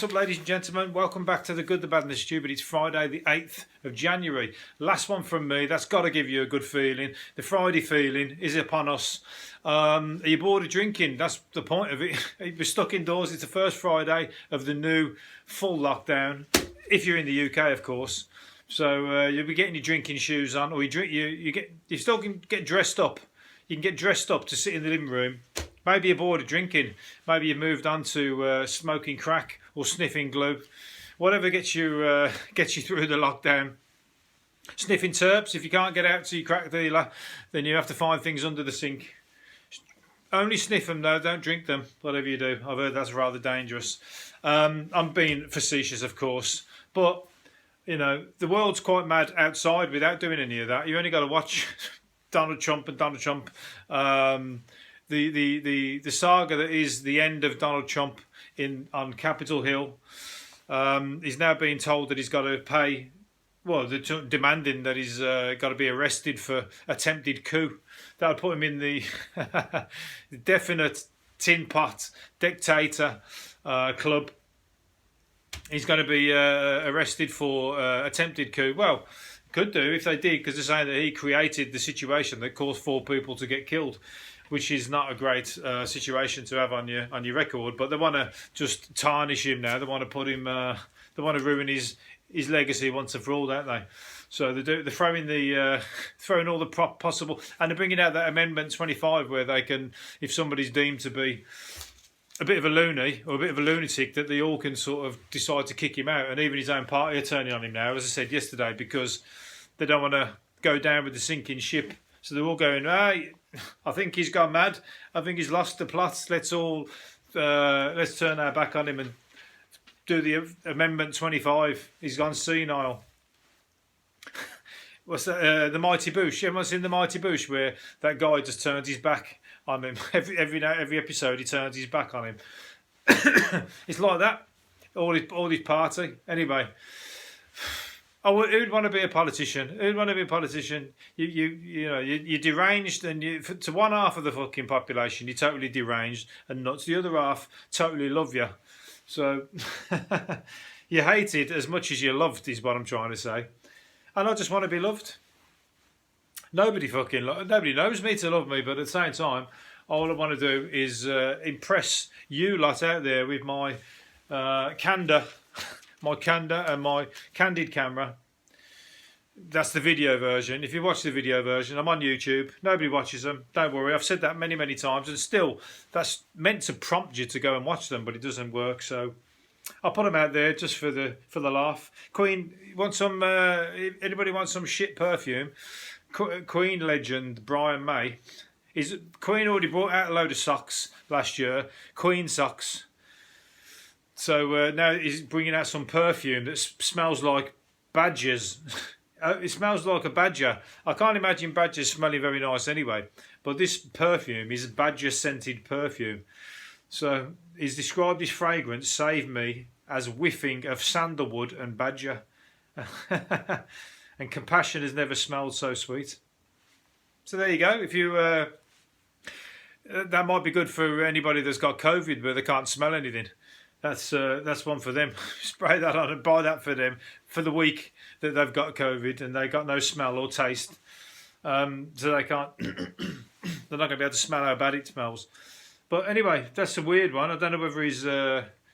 What's up, ladies and gentlemen? Welcome back to The Good, The Bad and The Stupid. It's Friday the 8th of January. Last one from me. That's got to give you a good feeling. The Friday feeling is upon us. Are you bored of drinking? That's the point of it. We're stuck indoors. It's the first Friday of the new full lockdown. If you're in the UK, of course. So you'll be getting your drinking shoes on, or you still can get dressed up. You can get dressed up to sit in the living room. Maybe you're bored of drinking. Maybe you've moved on to smoking crack or sniffing glue. Whatever gets you through the lockdown. Sniffing terps. If you can't get out to your crack dealer, then you have to find things under the sink. Only sniff them though. Don't drink them. Whatever you do. I've heard that's rather dangerous. I'm being facetious, of course, but you know the world's quite mad outside without doing any of that. You only got to watch Donald Trump and Donald Trump. The saga that is the end of Donald Trump on Capitol Hill. He's now being told that he's got to pay. Well, they're demanding that he's got to be arrested for attempted coup. That would put him in the definite tin pot dictator club. He's going to be arrested for attempted coup. Well, could do if they did, because they're saying that he created the situation that caused 4 people to get killed, which is not a great situation to have on your record. But they want to just tarnish him now. They want to put him. They want to ruin his legacy once and for all, don't they? So they're throwing all the possible, and they're bringing out that Amendment 25 where they can, if somebody's deemed to be a bit of a loony or a bit of a lunatic, that they all can sort of decide to kick him out. And even his own party are turning on him now, as I said yesterday, because they don't want to go down with the sinking ship. So they're all going, hey, I think he's gone mad. I think he's lost the plot. Let's turn our back on him and do the Amendment 25. He's gone senile. What's that? The Mighty Boosh. Everyone's seen The Mighty Boosh, where that guy just turns his back on him. Every episode he turns his back on him. It's like that. All his party. Anyway. Oh, who'd want to be a politician? Who'd want to be a politician? You're deranged, and to one half of the fucking population, you're totally deranged, and nuts. The other half totally love you. So you're hated as much as you're loved, is what I'm trying to say. And I just want to be loved. Nobody knows me to love me, but at the same time, all I want to do is impress you lot out there with my candour. My candour and my candid camera. That's the video version. If you watch the video version, I'm on YouTube. Nobody watches them. Don't worry. I've said that many, many times. And still, that's meant to prompt you to go and watch them, but it doesn't work. So I'll put them out there just for the laugh. Queen, anybody wants some shit perfume? Queen legend Brian May. Queen already brought out a load of socks last year. Queen socks. So now he's bringing out some perfume that smells like badgers. It smells like a badger. I can't imagine badgers smelling very nice anyway. But this perfume is badger-scented perfume. So he's described his fragrance, Save Me, as whiffing of sandalwood and badger. And compassion has never smelled so sweet. So there you go. If you... that might be good for anybody that's got COVID where they can't smell anything. That's one for them. Spray that on and buy that for them for the week that they've got COVID and they got no smell or taste. So they can't. They're not going to be able to smell how bad it smells. But anyway, that's a weird one. I don't know whether he's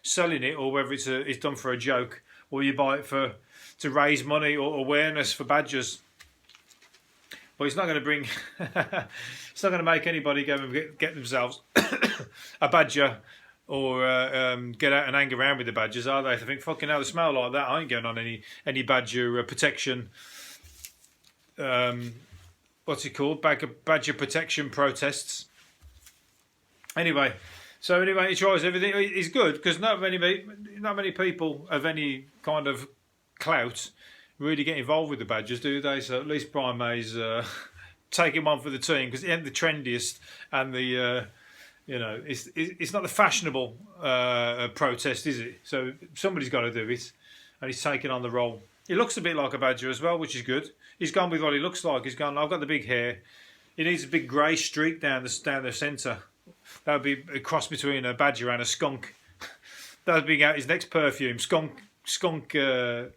selling it or whether it's done for a joke, or you buy it to raise money or awareness for badgers. But it's not going to bring. It's not going to make anybody go and get themselves a badger. Or get out and hang around with the badgers, are they? If they think, fucking hell, they smell like that, I ain't going on any badger protection. What's it called? Badger protection protests. Anyway, he tries everything. He's good because not many people of any kind of clout really get involved with the badgers, do they? So at least Brian May's taking one for the team because he ain't the trendiest and the. It's not the fashionable protest, is it? So somebody's got to do it, and he's taking on the role. He looks a bit like a badger as well, which is good. He's gone with what he looks like. He's gone, I've got the big hair. He needs a big grey streak down the centre. That would be a cross between a badger and a skunk. That'll be out his next perfume, skunk, the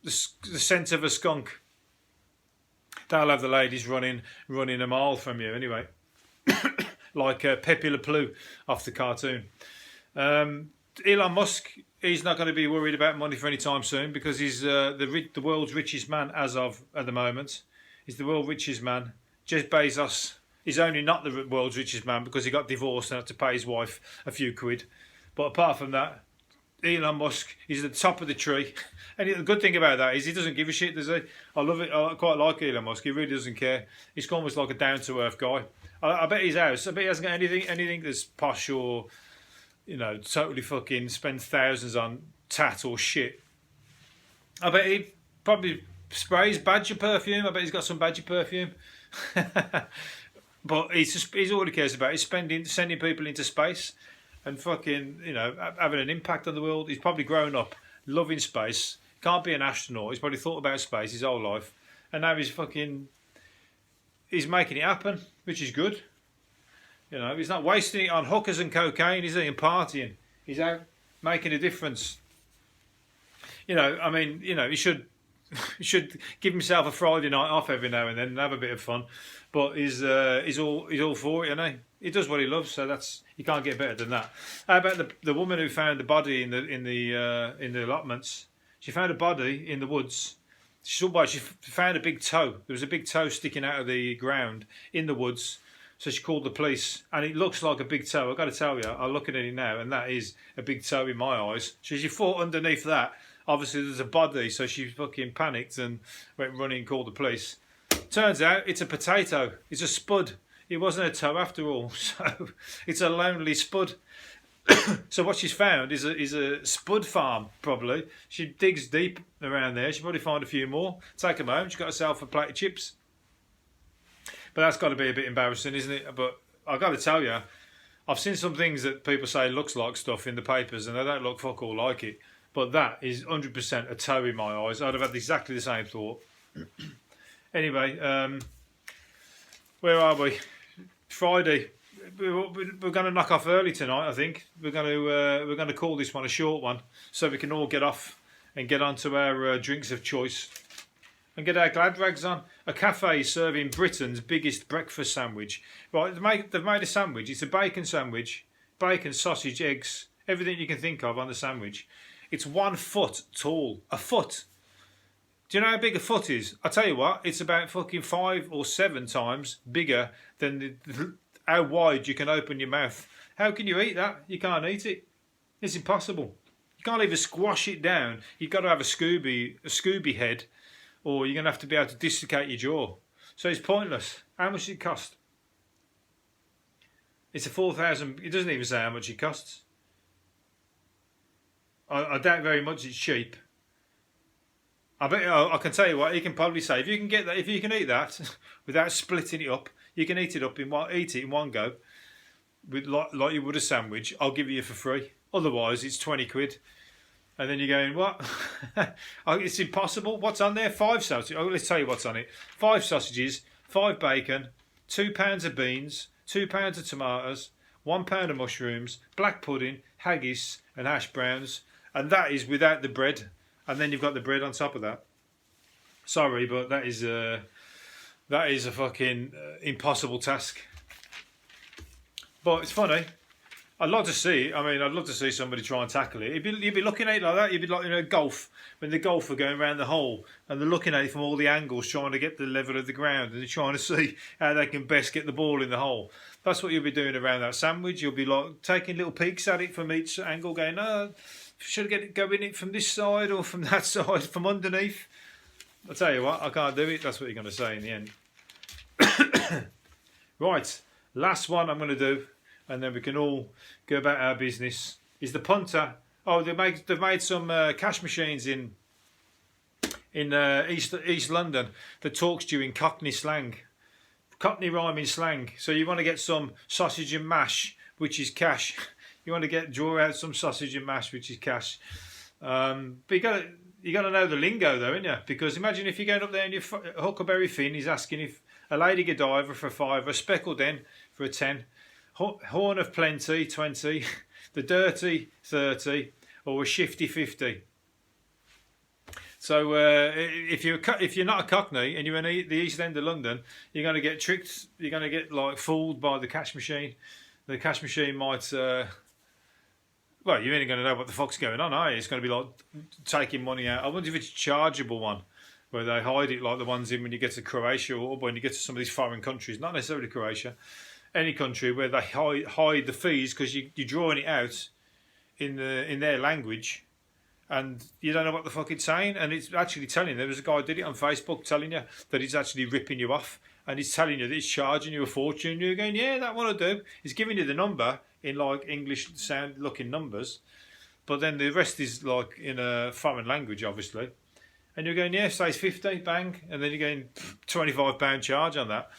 scent of a skunk. That'll have the ladies running a mile from you anyway, like Pepe Le Pew off the cartoon. Elon Musk, he's not going to be worried about money for any time soon because he's the world's richest man at the moment. He's the world's richest man. Jeff Bezos is only not the world's richest man because he got divorced and had to pay his wife a few quid. But apart from that, Elon Musk is at the top of the tree. And the good thing about that is he doesn't give a shit, does he? I love it. I quite like Elon Musk. He really doesn't care. He's almost like a down-to-earth guy. I bet his house, I bet he hasn't got anything that's posh or, totally fucking spends thousands on tat or shit. I bet he probably sprays Badger perfume. I bet he's got some Badger perfume. But he's all he cares about is sending people into space and fucking, having an impact on the world. He's probably grown up loving space. Can't be an astronaut. He's probably thought about space his whole life. And now he's making it happen, which is good. He's not wasting it on hookers and cocaine, is he? And partying. He's out making a difference. He should give himself a Friday night off every now and then and have a bit of fun. But he's all for it, isn't he? He does what he loves, so you can't get better than that. How about the woman who found the body in the allotments? She found a body in the woods. She found a big toe. There was a big toe sticking out of the ground in the woods. So she called the police, and it looks like a big toe. I've got to tell you, I'm looking at it now, and that is a big toe in my eyes. So she thought underneath that, obviously there's a body, so she fucking panicked and went running and called the police. Turns out it's a potato. It's a spud. It wasn't a toe after all. So it's a lonely spud. So what she's found is a spud farm, probably. She digs deep around there. She'll probably find a few more. Take them home. She's got herself a plate of chips. But that's got to be a bit embarrassing, isn't it? But I've got to tell you, I've seen some things that people say looks like stuff in the papers and they don't look fuck all like it. But that is 100% a toe in my eyes. I'd have had exactly the same thought. Anyway, where are we? Friday. We're going to knock off early tonight, I think. We're going to call this one a short one so we can all get off and get onto our drinks of choice and get our glad rags on. A cafe serving Britain's biggest breakfast sandwich. Right, they've made a sandwich. It's a bacon sandwich, bacon, sausage, eggs, everything you can think of on the sandwich. It's 1 foot tall. A foot. Do you know how big a foot is? I tell you what, it's about fucking 5 or 7 times bigger than how wide you can open your mouth. How can you eat that? You can't eat it. It's impossible. You can't even squash it down. You've got to have a Scooby head, or you're going to have to be able to dislocate your jaw. So it's pointless. How much does it cost? It's a 4,000. It doesn't even say how much it costs. I doubt very much it's cheap. I can tell you what, you can probably say if you can get that, if you can eat that without splitting it up, you can eat it in one go, with like you would a sandwich. I'll give you for free. Otherwise, it's 20 quid. And then you're going, what? It's impossible. What's on there? 5 sausages. Oh, let's tell you what's on it. 5 sausages, 5 bacon, 2 pounds of beans, 2 pounds of tomatoes, 1 pound of mushrooms, black pudding, haggis, and hash browns. And that is without the bread. And then you've got the bread on top of that. Sorry, but that is a fucking impossible task. But it's funny. I'd love to see it. I mean, I'd love to see somebody try and tackle it. You'd be looking at it like that. You'd be like, golf. When the golfer going around the hole and they're looking at it from all the angles, trying to get the level of the ground, and they're trying to see how they can best get the ball in the hole. That's what you'll be doing around that sandwich. You'll be like taking little peeks at it from each angle, going, should I get it, go in it from this side or from that side, from underneath? I'll tell you what, I can't do it. That's what you're going to say in the end. Right, last one I'm going to do, and then we can all go about our business, is the punter. Oh, they've made some cash machines in East London that talks to you in Cockney slang, Cockney rhyming slang. So you want to get some sausage and mash, which is cash. You want to draw out some sausage and mash, which is cash. But you got to know the lingo, though, ain't you? Because imagine if you're going up there and your Huckleberry Finn is asking if a lady Godiva for a £5, a speckled hen for a 10, horn of plenty 20, the dirty 30, or a shifty 50. So if you're not a Cockney and you're in the East End of London, you're going to get tricked. You're going to get like fooled by the cash machine. The cash machine might. Well, you ain't going to know what the fuck's going on, are you? It's going to be like taking money out. I wonder if it's a chargeable one, where they hide it like the ones in when you get to Croatia or when you get to some of these foreign countries. Not necessarily Croatia, any country where they hide the fees because you're drawing it out in their language. And you don't know what the fuck it's saying, and it's actually telling you. There was a guy who did it on Facebook telling you that it's actually ripping you off, and he's telling you that it's charging you a fortune. You're going, yeah, that one I do. He's giving you the number in like English sound looking numbers, but then the rest is like in a foreign language, obviously. And you're going, yeah, say 50, bang, and then you're getting £25 charge on that.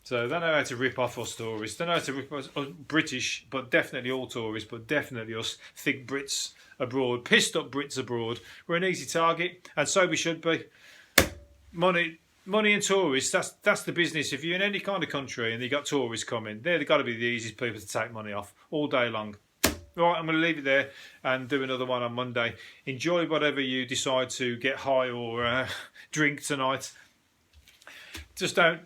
So they know how to rip off us tourists. They know how to rip us British, but definitely all tourists, but definitely us thick Brits abroad, pissed up Brits abroad. We're an easy target, and so we should be. Money and tourists, that's the business. If you're in any kind of country and you've got tourists coming, they've got to be the easiest people to take money off all day long. Right, I'm going to leave it there and do another one on Monday. Enjoy whatever you decide to get high or drink tonight. Just don't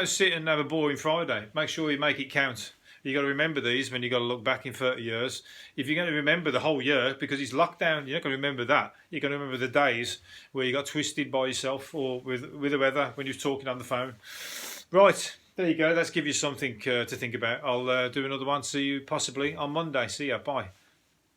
sit and have a boring Friday. Make sure you make it count. You got to remember these when you got to look back in 30 years. If you're going to remember the whole year, because it's lockdown, you're not going to remember that. You're going to remember the days where you got twisted by yourself or with the weather when you was talking on the phone. Right, there you go. Let's give you something to think about. I'll do another one. See you possibly on Monday. See ya. Bye.